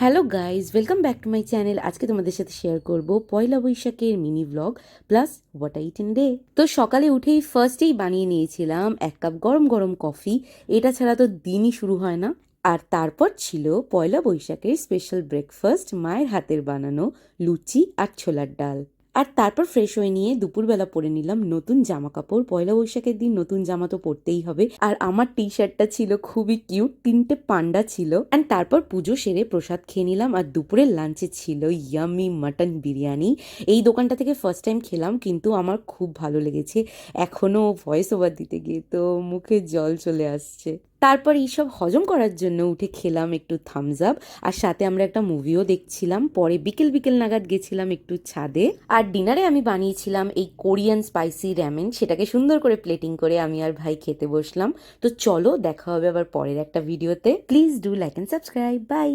Hello guys, welcome back to my channel. আজকে তোমাদের সাথে শেয়ার করব পয়লা বৈশাখের mini blog plus what I it in day. তো সকালে উঠেই ফার্স্টেই বানিয়ে নিয়েছিলাম 1 কাপ গরম গরম কফি। এটা ছাড়া তো দিনই শুরু হয় না। আর তারপর ছিল পয়লা বৈশাখের স্পেশাল ব্রেকফাস্ট, মায়ের হাতের বানানো লুচি আর ছোলার ডাল। আর তারপর ফ্রেশ হয়ে নিয়ে দুপুরবেলা পরে নিলাম নতুন জামা কাপড়। পয়লা বৈশাখের দিন নতুন জামা তো পরতেই হবে। আর আমার টি শার্টটা ছিল খুবই কিউট, 3টে পান্ডা ছিল। অ্যান্ড তারপর পুজো সেরে প্রসাদ খেয়ে নিলাম। আর দুপুরের লাঞ্চে ছিল ইয়ামি মাটন বিরিয়ানি। এই দোকানটা থেকে ফার্স্ট টাইম খেলাম, কিন্তু আমার খুব ভালো লেগেছে। এখনো ভয়েস ওভার দিতে গিয়ে তো মুখে জল চলে আসছে। তারপর এইসব হজম করার জন্য উঠে খেলাম একটু থামস আপ। আর সাথে আমরা একটা মুভিও দেখছিলাম। পরে বিকেল বিকেল নাগাদ গেছিলাম একটু ছাদে। আর ডিনারে আমি বানিয়েছিলাম এই কোরিয়ান স্পাইসি র্যামেন। সেটাকে সুন্দর করে প্লেটিং করে আমি আর ভাই খেতে বসলাম। তো চলো, দেখা হবে আবার পরের একটা ভিডিওতে। Please do like and subscribe. By.